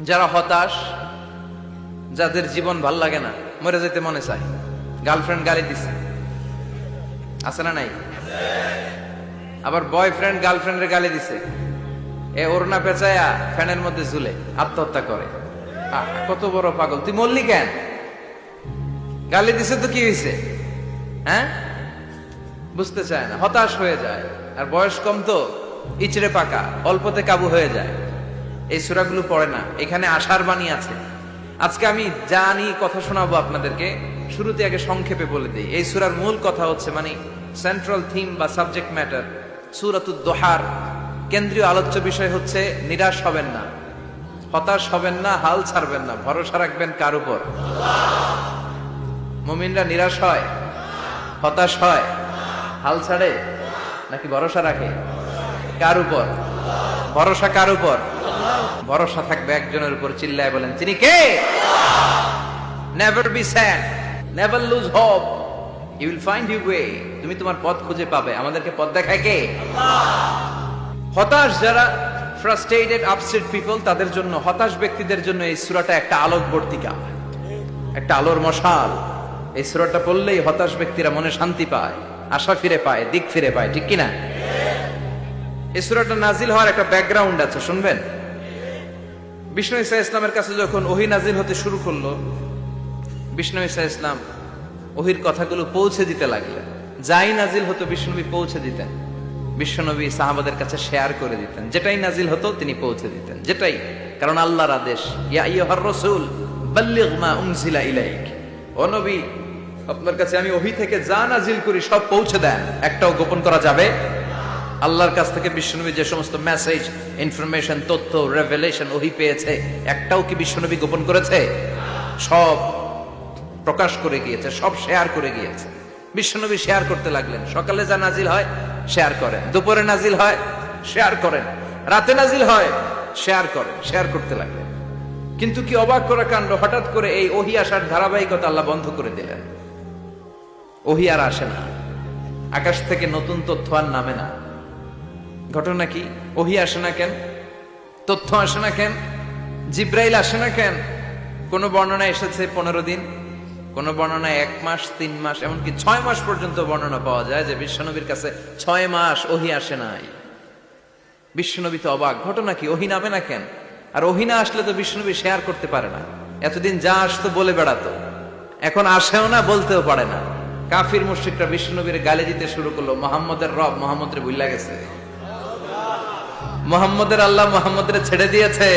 যারা হতাশ, যাদের জীবন ভাল লাগে না, মরে যেতে মনে চায়, গার্লফ্রেন্ড গালি দিছে, আছে না নাই? আবার বয়ফ্রেন্ড গার্লফ্রেন্ডের গালি দিছে, এ ওড়না পেঁচায়া ফ্যানের মধ্যে ঝুলে আত্মহত্যা করে। কত বড় পাগল তুই, মরলি কেন? গালি দিছে তো কি হয়েছে? হ্যাঁ, বুঝতে চায় না, হতাশ হয়ে যায়। আর বয়স কম তো, ইচড়ে পাকা, অল্পতে কাবু হয়ে যায়। এই সূরাগুলো পড়ে না, এখানে আশার বাণী আছে। আজকে আমি জানি কথা শোনাবো আপনাদেরকে, শুরুতে আগে সংক্ষেপে বলে দিই। এই সূরার মূল কথা হচ্ছে, মানে সেন্ট্রাল থিম বা সাবজেক্ট ম্যাটার সূরাতুদ দোহার কেন্দ্রীয় আলোচ্য বিষয় হচ্ছে নিরাশ হবেন না, হতাশ হবেন না, হাল ছাড়বেন না, ভরসা রাখবেন কার উপর? মুমিনরা নিরাশ হয়, হতাশ হয়, হাল ছাড়ে নাকি ভরসা রাখে? কার উপর ভরসা? কার উপর ভরসা থাকবে? একজনের উপর। চিল্লায় বলেন, তিনি কে? Never be sad, never lose hope, you will find your way. তুমি তোমার পথ খুঁজে পাবে। আমাদেরকে পথ দেখায় কে? হতাশ যারা, ফ্রাস্ট্রেটেড আপসেট পিপল, তাদের জন্য, হতাশ ব্যক্তিদের জন্য এই সূরাটা একটা আলোকবর্তিকা, একটা আলোর মশাল। এই সূরাটা পড়লেই হতাশ ব্যক্তিরা মনে শান্তি পায়, আশা ফিরে পায়, দিক ফিরে পায়, ঠিক কিনা? এই সূরাটা নাজিল হওয়ার একটা ব্যাকগ্রাউন্ড আছে, শুনবেন। বিষ্ণু ঈসা ইসলামের কাছে যখন ওহী নাজিল হতে শুরু করলো, বিষ্ণু ঈসা ইসলাম ওহীর কথাগুলো পৌঁছে দিতে লাগলেন। যাই নাজিল হতো বিষ্ণুনবী পৌঁছে দিতেন। বিশ্বনবী সাহাবাদের কাছে শেয়ার করে দিতেন, যেটাই নাজিল হতো তিনি পৌঁছে দিতেন, যেটাই। কারণ আল্লাহর আদেশ, ইয়া আইয়ুহার রাসূল বাল্লিগ মা উনজিলা ইলাইক, ও নবী আপনার কাছে আমি ওহী থেকে যা নাজিল করি সব পৌঁছে দেন, একটাও গোপন করা যাবে। আল্লাহর কাছ থেকে বিশ্বনবী যে সমস্ত মেসেজ, ইনফরমেশন, তথ্য, রেভেলেশন ওহী পেয়েছে, একটাও কি বিশ্বনবী গোপন করেছে? সব প্রকাশ করে গিয়েছে, সব শেয়ার করে গিয়েছে। বিশ্বনবী শেয়ার করতে লাগলেন। সকালে যা নাজিল হয় শেয়ার করেন, দুপুরে নাজিল হয় শেয়ার করেন, রাতে নাজিল হয় শেয়ার করেন, শেয়ার করতে লাগলেন। কিন্তু কি অবাক করা কাণ্ড, হঠাৎ করে এই ওহী আসার ধারাবাহিকতা আল্লাহ বন্ধ করে দিলেন। ওহী আর আসে না, আকাশ থেকে নতুন তথ্য আর নামে না। ঘটনা কি? ওহী আসে না কেন? তথ্য আসে না কেন? জিব্রাইল আসে না কেন? কোন বর্ণনায় এসেছে 15 দিন, কোন বর্ণনায় 1 মাস, 3 মাস, এমনকি 6 মাস পর্যন্ত বর্ণনা পাওয়া যায় যে বিশ্বনবীর কাছে 6 মাস ওহী আসে নাই। বিশ্বনবী তো অবাক, ঘটনা কি? ওহী নামে না কেন? আর ওহী না আসলে তো বিশ্বনবী শেয়ার করতে পারে না। এতদিন যা আসতো বলে বেড়াতো, এখন আসেও না, বলতেও পারে না। কাফির মুশরিকরা বিশ্বনবীর গালি দিতে শুরু করলো, মুহাম্মদের রব মুহাম্মদরে ভুইলা গেছে, মুহাম্মদের আল্লাহ মুহাম্মদরে ছেড়ে দিয়েছে।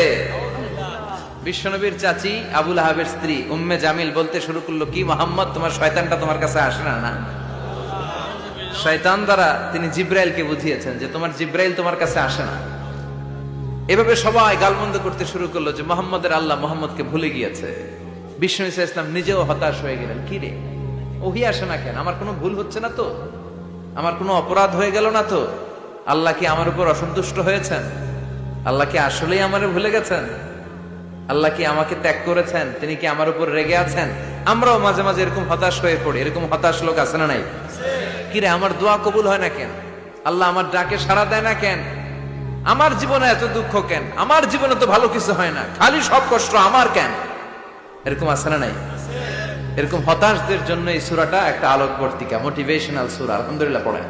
বিশ্বনবীর চাচি আবু লাহাবের স্ত্রী উম্মে জামিল বলতে শুরু করলো, কি মুহাম্মদ, তোমার শয়তানটা তোমার কাছে আসে না? না, শয়তান দ্বারা তিনি জিব্রাইলকে বুঝিয়েছেন যে তোমার জিব্রাইল তোমার কাছে আসে না। এভাবে সবাই গালমন্দ করতে শুরু করলো যে মুহাম্মদের আল্লাহ মুহাম্মদকে ভুলে গিয়েছে। বিষ্ণু ঈসা ইসলাম নিজেও হতাশ হয়ে গেলেন, কি রে ওহী আসে না কেন? আমার কোনো ভুল হচ্ছে না তো? আমার কোনো অপরাধ হয়ে গেল না তো? আল্লাহ কি আমার উপর অসন্তুষ্ট হয়েছেন? আল্লাহ কি আসলেই আমারে ভুলে গেছেন? আল্লাহ কি আমাকে ত্যাগ করেছেন? তিনি কি আমার উপর রেগে আছেন? আমরাও মাঝে মাঝে এরকম হতাশ হয়ে পড়ি। এরকম হতাশ লোক আছে না নাই? কিরে আমার দোয়া কবুল হয় না কেন? আল্লাহ আমার ডাকে সাড়া দেয় না কেন? আমার জীবনে এত দুঃখ কেন? আমার জীবনে তো ভালো কিছু হয় না, খালি সব কষ্ট আমার কেন? এরকম আছে না নাই? এরকম হতাশদের জন্য এই সূরাটা একটা আলোকবর্তিকা, মোটিভেশনাল সূরা। আলহামদুলিল্লাহ পড়েন।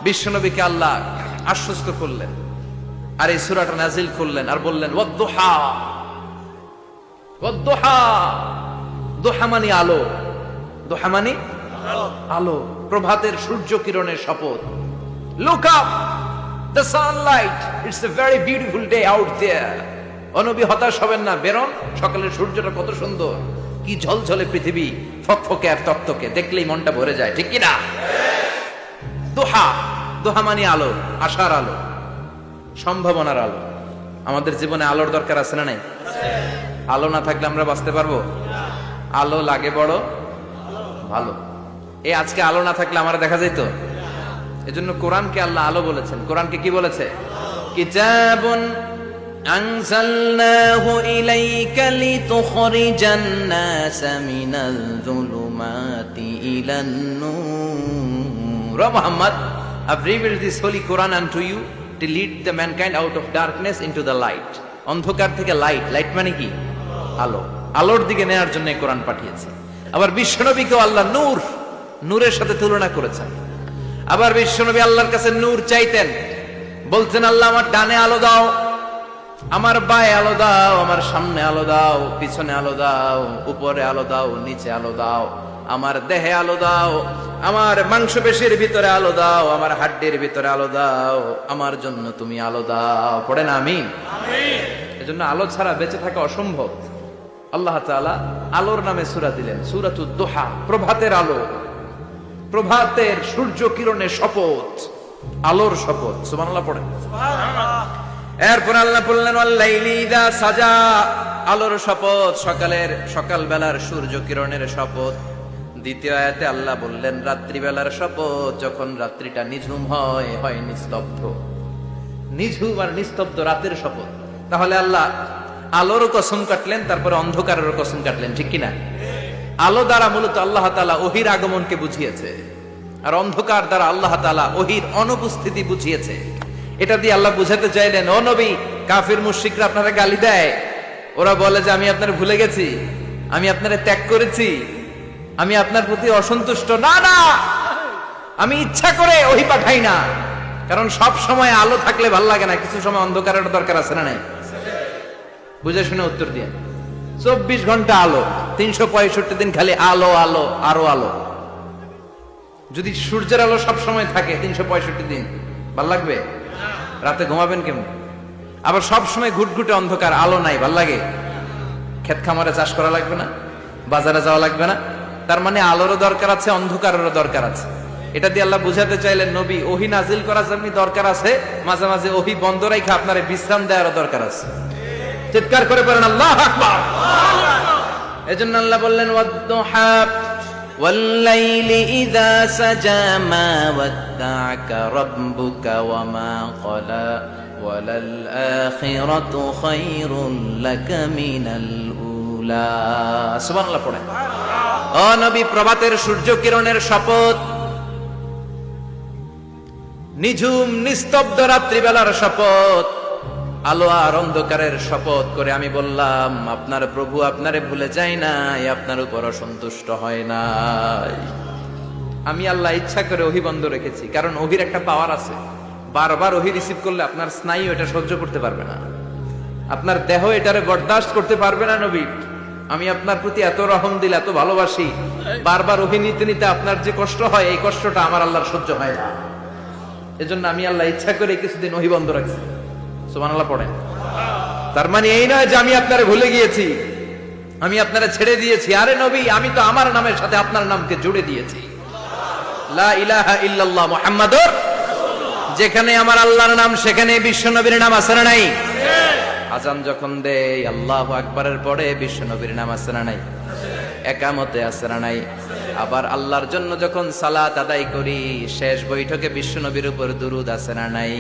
বিশ্বনবীকে আল্লাহ আশ্বস্ত করলেন আর এই সূরাটা নাজিল করলেন আর বললেন, ওয়াদ-দুহা, ওয়াদ-দুহা, দুহা মানে আলো, দুহা মানে আলো, প্রভাতের সূর্য কিরণের শপথ। Look up, the sunlight, it's a very beautiful day out there. ও নবী হতাশ হবেন না, বেরোন, সকালের সূর্যটা কত সুন্দর, কি ঝলঝলে পৃথিবী, ফকফকে আর তকতকে, দেখলেই মনটা ভরে যায়, ঠিক কি না? দোহা, দোহা মানে আলো, আশার আলো, সম্ভাবনার আলো। আমাদের জীবনে আলোর দরকার আছে না নাই? আলো না থাকলে আমরা বাঁচতে পারবো? আলো লাগে বড় ভালো। এই আজকে আলো না থাকলে আমার দেখা যেত? এজন্য কোরআনকে আল্লাহ আলো বলেছেন। কোরআনকে কি বলেছে? কিতাবুন আনজালনাহু ইলাইকা লিতুখরিজান নাসা মিনাল যুলুমাতি ইলান নূর। Muhammad, I've revealed this holy Quran unto you to lead the mankind out of darkness into the light. ও অন্ধকার থেকে লাইট, লাইট মানে কি? আলো। আলোর দিকে নেওয়ার জন্য কোরআন পাঠিয়েছে। আবার বিশ্বনবীকেও আল্লাহ নূর, নূরের সাথে তুলনা করেছেন। আবার বিশ্বনবী আল্লাহর কাছে নূর চাইতেন, বলতেন আল্লাহ আমার ডানে আলো দাও, আমার বায়ে আলো দাও, আমার সামনে আলো দাও, পিছনে আলো দাও, উপরে আলো দাও, নিচে আলো দাও, আমার দেহে আলো দাও, আমার মাংসপেশির ভিতরে আলো দাও, আমার হাড্ডির ভিতরে আলো দাও, আমার জন্য তুমি আলো দাও। পড়ে না আমিন? এজন্য আলো ছাড়া বেঁচে থাকা অসম্ভব। আল্লাহ তাআলা আলোর নামে সূরা দিলেন, সূরাতুদ দুহা, প্রভাতের আলো, প্রভাতের সূর্য কিরণের শপথ, আলোর শপথ। সুবহানাল্লাহ পড়েন। এরপর আল্লাহ বললেন ওয়াল্লাইলি ইযা সাজা, আলোর শপথ, সকাল বেলার সূর্য কিরণের শপথ। দ্বিতীয় আয়াতে আল্লাহ বললেন রাত্রিবেলার শপথ, যখন রাত্রিটা নিঝুম হয় নিস্তব্ধ, নিঝুম আর নিস্তব্ধ রাতের শপথ। তাহলে আল্লাহ আলোরও কসম কাটলেন, তারপরে অন্ধকারেরও কসম কাটলেন, ঠিক কিনা? আলো দ্বারা মূলত আল্লাহ তাআলা ওহীর আগমনকে বুঝিয়েছে, আর অন্ধকার দ্বারা আল্লাহ তাআলা ওহীর অনুপস্থিতি বুঝিয়েছে। এটা দিয়ে আল্লাহ বুঝাতে চাইলেন, ও নবী, কাফির মুশরিকরা আপনারা গালি দেয়, ওরা বলে যে আমি আপনার ভুলে গেছি, আমি আপনারে ত্যাগ করেছি, আমি আপনার প্রতি অসন্তুষ্ট। না না, আমি ইচ্ছা করে ওহী পাঠাই না, কারণ সব সময় আলো থাকলে ভাল লাগে না, কিছু সময় অন্ধকারের দরকার আছে না নাই? বুঝে শুনে উত্তর দিয়ে। 24 ঘন্টা আলো, 365 দিন খালি আলো আলো আরো আলো। যদি সূর্যের আলো সব সময় থাকে 365 দিন, ভাল লাগবে? রাতে ঘুমাবেন কেমন? আবার সব সময় ঘুটঘুটে অন্ধকার, আলো নাই, ভাল লাগে? ক্ষেত খামারে চাষ করা লাগবে না, বাজারে যাওয়া লাগবে না। তার মানে আলোরও দরকার আছে, অন্ধকারেরও দরকার আছে। এটা দিয়ে আল্লাহ বুঝাতে চাইলেন, নবী, ওহী নাজিল করার জন্য দরকার আছে, মাঝে মাঝে ওহী বন্ধ রাখা আপনারে বিশ্রাম দেওয়ারও দরকার আছে। চিৎকার করে পড়েন আল্লাহু আকবার। এজন্য আল্লাহ বললেন ওয়াদ-দুহা ওয়াল-লাইলি ইযা সাজা মা ওয়াদ্দা'আকা রাব্বুকা ওয়া মা ক্বালা ওয়ালাল আখিরাতু খায়রুন লাকা মিনাল উলা। সুবহানাল্লাহ পড়েন। ও নবী, প্রভাতের সূর্য কিরণের শপথ, নিঝুম নিস্তব্ধ রাত্রিবেলার শপথ, আলো আর অন্ধকারের শপথ করে আমি বললাম, আপনার প্রভু আপনারে ভুলে যায় নাই, আপনার উপর অসন্তুষ্ট হয় নাই। আমি আল্লাহ ইচ্ছা করে ওহী বন্ধ রেখেছি, কারণ ওহীর একটা পাওয়ার আছে। বারবার ওহী রিসিভ করলে আপনার স্নায়ু এটা সহ্য করতে পারবে না, আপনার দেহ এটারে বরদাস্ত করতে পারবে না। নবী, আমি আপনার প্রতি এত রহম দিল, এত ভালোবাসি, বারবার ওহী নিতে নিতে আপনার যে কষ্ট হয়, এই কষ্টটা আমার আল্লাহর সহ্য হয় না। এজন্য আমি আল্লাহ ইচ্ছা করে কিছুদিন ওহী বন্ধ রাখছি। সুবহানাল্লাহ পড়েন। তার মানে এই নয় যে আমি আপনারে ভুলে গিয়েছি, আমি আপনারে ছেড়ে দিয়েছি। আরে নবী, আমি তো আমার নামের সাথে আপনার নামকে জুড়ে দিয়েছি। লা ইলাহা ইল্লাল্লাহ মুহাম্মাদুর রাসূলুল্লাহ। যেখানে আমার আল্লাহর নাম, সেখানে বিশ্ব নবীর নাম আছে না নাই? আজান যখন দেই আল্লাহু আকবারের পরে বিশ্ব নবীর নাম আছে না নাই? একামতে আছে না নাই? আবার আল্লাহর জন্য যখন সালাত আদায় করি, শেষ বৈঠকে বিশ্ব নবীর উপর দুরূদ আছে না নাই?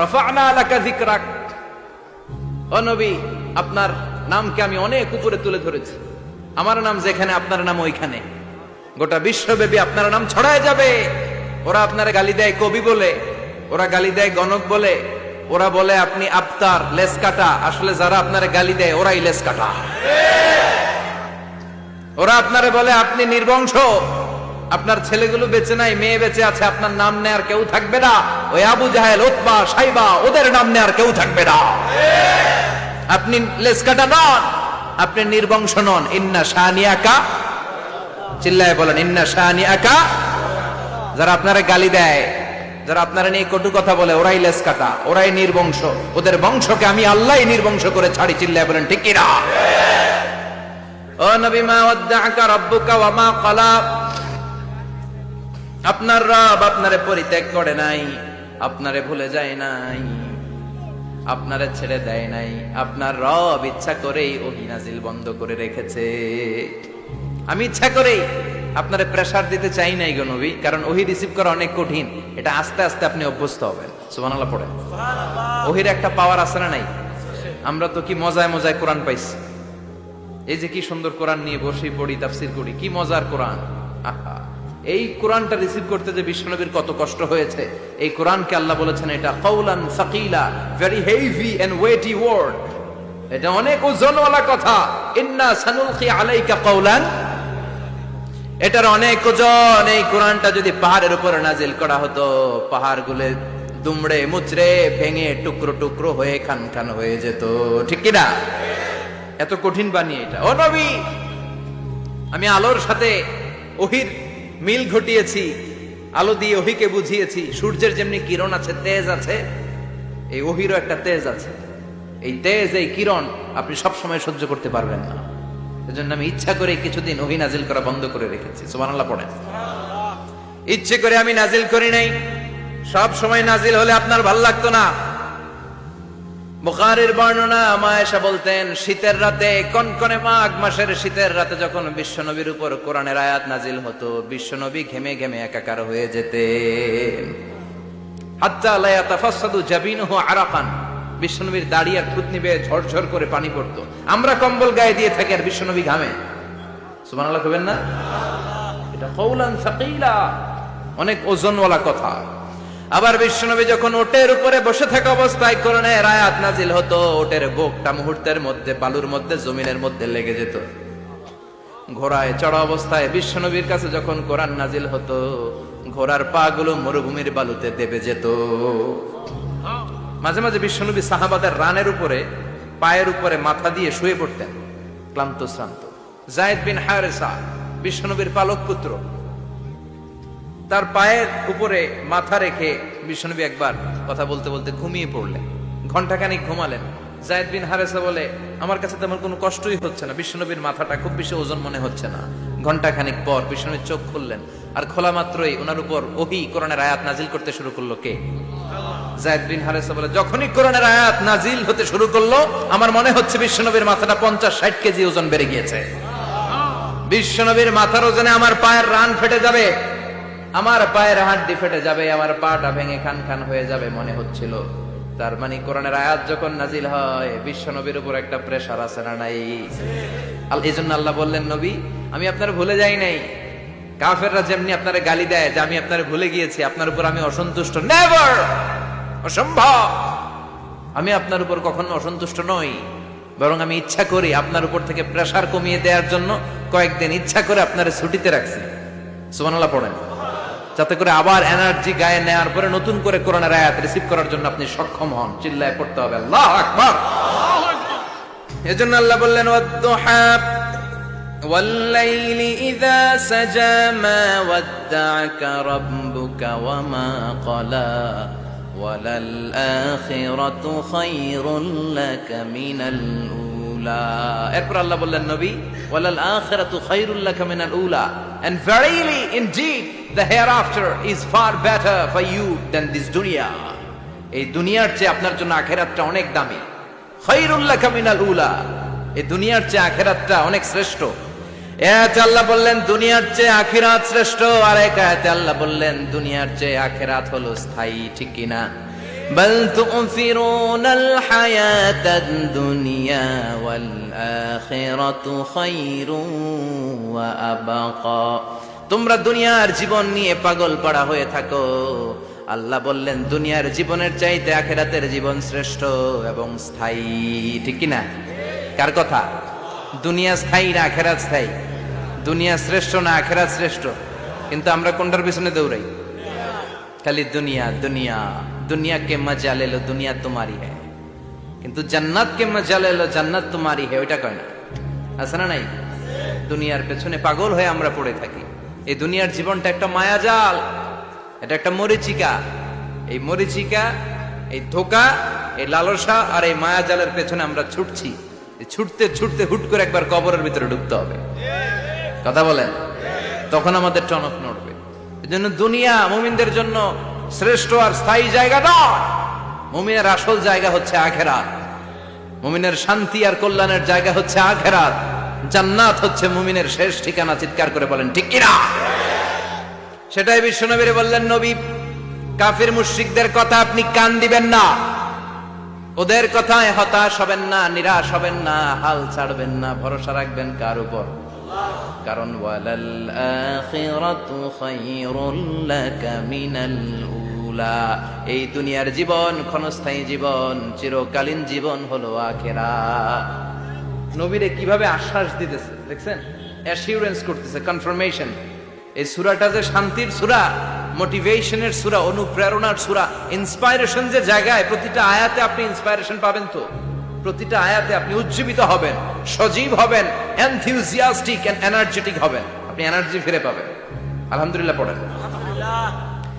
রাফা'না লাকা যিকরাক। ও নবী, আপনার নামকে আমি অনেক উপরে তুলে ধরেছি। আমার নাম যেখানে, আপনার নাম ওইখানে। গোটা বিশ্বব্যাপী আপনার নাম ছড়ায় যাবে। ওরা আপনারে গালি দেয় কবি বলে, ওরা গালি দেয় গণক বলে, ওরা বলে আপনি আফতার, লেস কাটা। আসলে যারা আপনারে গালি দেয় ওরাই লেস কাটা। ওরা আপনারে বলে আপনি নির্বংশ, আপনার ছেলেগুলো বেঁচে নাই, মেয়ে বেঁচে আছে, আপনার নাম নেয়ার কেউ থাকবে না। ওই আবু জাহেল, উতবা, সাইবা, ওদের নাম নেয়ার কেউ থাকবে না। আপনি লেসকাটা নন, আপনি নির্বংশ নন। ইন্না শানিয়াকা, চিল্লায় বলেন ইন্না শানিয়াকা। যারা আপনারা গালি দেয়, যারা আপনারা নিয়ে কটু কথা বলে, ওরাই লেসকাটা, ওরাই নির্বংশ। ওদের বংশকে আমি আল্লাহই নির্বংশ করে ছাড়ি। চিল্লায় বলেন ঠিক কিনা? ও নবী, মা ওয়াদ্দা'আকা রাব্বুকা ওয়া মা ক্বালা। আপনার রব আপনারে পরিত্যাগ করে নাই, আপনারে ভুলে যায় নাই, আপনারে ছেড়ে দেয় নাই। আপনার রব ইচ্ছা করেই ওহী নাজিল বন্ধ করে রেখেছে। আমি ইচ্ছা করেই আপনারে প্রেসার দিতে চাই নাই গো নবী, কারণ ওহী রিসিভ করা অনেক কঠিন। এটা আস্তে আস্তে আপনি অভ্যস্ত হবেন। সুবহানাল্লাহ পড়েন। ওহীর একটা পাওয়ার আছে না নাই? আমরা তো কি মজায় মজায় কোরআন পাইছি। এই যে কি সুন্দর কোরআন নিয়ে বসে পড়ি, তাফসীর করি, কি মজার কোরআন। আহা, এই কোরআনটা রিসিভ করতে যে বিশ্বনবীর কত কষ্ট হয়েছে, এই কোরআনকে আল্লাহ বলেছেন এটা কওলান সাকিলা, very heavy and weighty word, এটা অনেক ওজনওয়ালা কথা। ইন্না সানুলকি আলাইকা কওলান, এটার অনেক ওজন। এই কোরআনটা যদি পাহাড়ের উপরে নাজিল করা হতো, পাহাড়গুলো দুমড়ে মুচড়ে ভেঙে টুকরো টুকরো হয়ে খান খান হয়ে যেত, ঠিক কিনা? এত কঠিন বানিয়ে এটা। ও নবী, আমি আলোর সাথে ওহির মিল ঘটিয়েছি, আলো দিয়ে ওহিকে বুঝিয়েছি। সূর্যের যেমনি কিরণ আছে, তেজ আছে, এই ওহিরও একটা তেজ আছে। এই তেজ, এই কিরণ আপনি সব সময় সহ্য করতে পারবেন না। এজন্য আমি ইচ্ছা করে কিছুদিন ওহি নাজিল করা বন্ধ করে রেখেছি। সুবহানাল্লাহ পড়েন। ইচ্ছে করে আমি নাজিল করি নাই। সব সময় নাজিল হলে আপনার ভাল লাগতো না। বুখারীর বর্ণনা, মা আয়েশা বলতেন শীতের রাতে, কনকনে মাঘ মাসের শীতের রাতে যখন বিশ্বনবীর উপর কোরআনের আয়াত নাজিল হতো, বিশ্বনবী ঘেমে ঘেমে একাকার হয়ে যেতেন। হাত্তা লা ইয়াতাফাসসাদু জাবিনুহু আরাকান, বিশ্বনবীর দাড়ি আর থুতনি বেয়ে ঝরঝর করে পানি পড়তো। আমরা কম্বল গায়ে দিয়ে থাকি আর বিশ্বনবী ঘামে। সুবহানাল্লাহ কইবেন না? এটা কওলান সাকিলা, অনেক ওজনওয়ালা কথা। আবার বিশ্বনবী যখন ওটের উপরে বসে থাকা অবস্থায় কোরআনের আয়াত নাজিল হতো, ওটের বুকটা মুহূর্তের মধ্যে বালুর মধ্যে, জমিনের মধ্যে লেগে যেত। ঘোড়ায় চড়া অবস্থায় বিশ্বনবীর কাছে যখন কোরআন নাজিল হতো, ঘোড়ার পা গুলো মরুভূমির বালুতে দেবে যেত। মাঝে মাঝে বিশ্বনবী সাহাবাদের রানের উপরে, পায়ের উপরে মাথা দিয়ে শুয়ে পড়তেন, ক্লান্ত শ্রান্ত। যায়েদ বিন হারেসা, বিশ্বনবীর পালক পুত্র, তার পায়ের উপরে মাথা রেখে বিশ্বনবী একবার কথা বলতে বলতে ঘুমিয়ে পড়লেন। ঘন্টাখানিক ঘুমালেন। যায়েদ বিন হারেসা বলে, আমার কাছে তেমন কোনো কষ্টই হচ্ছে না, বিশ্বনবীর মাথাটা খুব বেশি ওজন মনে হচ্ছে না। ঘন্টাখানিক পর বিশ্বনবীর চোখ খুললেন, আর খোলা মাত্রই ওনার উপর ওহী কোরআনের আয়াত নাজিল করতে শুরু করলো। কে? যায়েদ বিন হারেসা বলে, যখনই কোরআনের আয়াত নাজিল হতে শুরু করলো, আমার মনে হচ্ছে বিশ্বনবীর মাথাটা 50-60 কেজি ওজন বেড়ে গিয়েছে। বিশ্বনবীর মাথার ওজনে আমার পায়ের রান ফেটে যাবে, আমার পায়ের হাড্ডি ফেটে যাবে, আমার পাটা ভেঙে খান খান হয়ে যাবে মনে হচ্ছিল। তার মানে কোরআনের আয়াত যখন নাজিল হয়, বিশ্বনবীর উপর একটা প্রেসার আছে না নাই? এইজন্য আল্লাহ বললেন, নবী আমি আপনার ভুলে যাই নাই। কাফেররা যেমনি আপনারে গালি দেয় যে আমি আপনারে ভুলে গিয়েছি, আপনার উপর আমি অসন্তুষ্ট, নেভার, অসম্ভব। আমি আপনার উপর কখনো অসন্তুষ্ট নই, বরং আমি ইচ্ছা করি আপনার উপর থেকে প্রেসার কমিয়ে দেওয়ার জন্য কয়েকদিন ইচ্ছা করে আপনারে ছুটিতে রাখছি। সুবহানাল্লাহ পড়েন, যাতে করে আবার এনার্জি গায়ে নেওয়ার পরে নতুন করে কোরআনের আয়াত রিসিভ করার জন্য আপনি সক্ষম হন। চিল্লায় পড়তে হবে আল্লাহু আকবার। এজন্য আল্লাহ বললেন, ওয়াদ-দুহা ওয়াল-লাইলি ইযা সাজা মা ওয়াদ্দা'আকা রাব্বুকা ওয়া মা ক্বালা ওয়ালাল আখিরাতু খায়রুল লাকা মিনাল উলা। এরপর আল্লাহ বললেন, নবী ওয়ালাল আখিরাতু খায়রুল লাকা মিনাল উলা, and verily indeed the hereafter is far better for you than this dunya. এই দুনিয়ার চেয়ে আপনার জন্য আখিরাতটা অনেক দামি। খায়রুল লাকা মিনাল উলা, এই দুনিয়ার চেয়ে আখিরাতটা অনেক শ্রেষ্ঠ। এতে আল্লাহ বললেন দুনিয়ার চেয়ে আখিরাত শ্রেষ্ঠ, আর এক আয়াতে আল্লাহ বললেন দুনিয়ার চেয়ে আখিরাত হলো স্থায়ী, ঠিক কি না? বাল তু'ফিরুনাল হায়াতাদ দুনিয়া ওয়াল আখিরাতু খায়রুন ওয়া আবকা। তোমরা দুনিয়ার জীবন নিয়ে পাগল পাড়া হয়ে থাকো, আল্লাহ বললেন দুনিয়ার জীবনের চাইতে আখিরাতের জীবন শ্রেষ্ঠ এবং স্থায়ী, ঠিক কি না? কার কথা? দুনিয়া স্থায়ী না আখিরাত স্থায়ী? দুনিয়া শ্রেষ্ঠ না আখিরাত শ্রেষ্ঠ? কিন্তু আমরা কোনটার পিছনে দৌড়াই? খালি দুনিয়া দুনিয়া। দুনিয়া কে মজা লে লো, দুনিয়া তোমারি হ্যায়, কিন্তু জান্নাত কে মজা লে লো, জান্নাত তোমারি হ্যায়, ওইটা কয় না? আছে না নাই? দুনিয়ার পেছনে পাগল হয়ে আমরা পড়ে থাকি। এই দুনিয়ার জীবনটা একটা মায়াজাল, এটা একটা মরিচিকা। এই মরিচিকা, এই ধোঁকা, এই লালসা আর এই মায়াজালের পেছনে আমরা ছুটছি। ছুটতে ছুটতে হুট করে একবার কবরের ভিতরে ঢুকতে হবে। কথা বলেন, তখন আমাদের টনক নড়বে। এজন্য দুনিয়া মুমিনদের জন্য শ্রেষ্ঠ আর স্থায়ী জায়গা নয়। মুমিনের আসল জায়গা হচ্ছে আখিরাত। মুমিনের শান্তি আর কল্যাণের জায়গা হচ্ছে আখিরাত। জান্নাত হচ্ছে মুমিনের শেষ ঠিকানা। চিৎকার করে বলেন ঠিক কিনা? সেটাই বিশ্বনবীরে বললেন, নবী কাফির মুশরিকদের কথা আপনি কান দিবেন না, ওদের কথায় হতাশ হবেন না, নিরাশ হবেন না, হাল ছাড়বেন না, ভরসা রাখবেন কার উপর? কারণ ওয়ালাল আখিরাতু খায়রুল লাকা মিনাল উলা, এই দুনিয়ার জীবন ক্ষণস্থায়ী জীবন, চিরকালীন জীবন হলো আখিরাত। নবীরে কিভাবে আশ্বাস দিতেছে দেখছেন, অ্যাসিউরেন্স করতেছে, কনফার্মেশন। এই সূরাটা যে শান্তির সূরা, মোটিভেশনের সূরা, অনুপ্রেরণার সূরা, ইন্সপাইরেশন যে জায়গায়, প্রতিটা আয়াতে আপনি ইন্সপাইরেশন পাবেন। তো প্রতিটা আয়াতে আপনি উজ্জীবিত হবেন, সজীব হবেন, এনথিউজিয়াস্টিক এন্ড এনার্জেটিক হবেন, আপনি এনার্জি ফিরে পাবেন। আলহামদুলিল্লাহ পড়েন।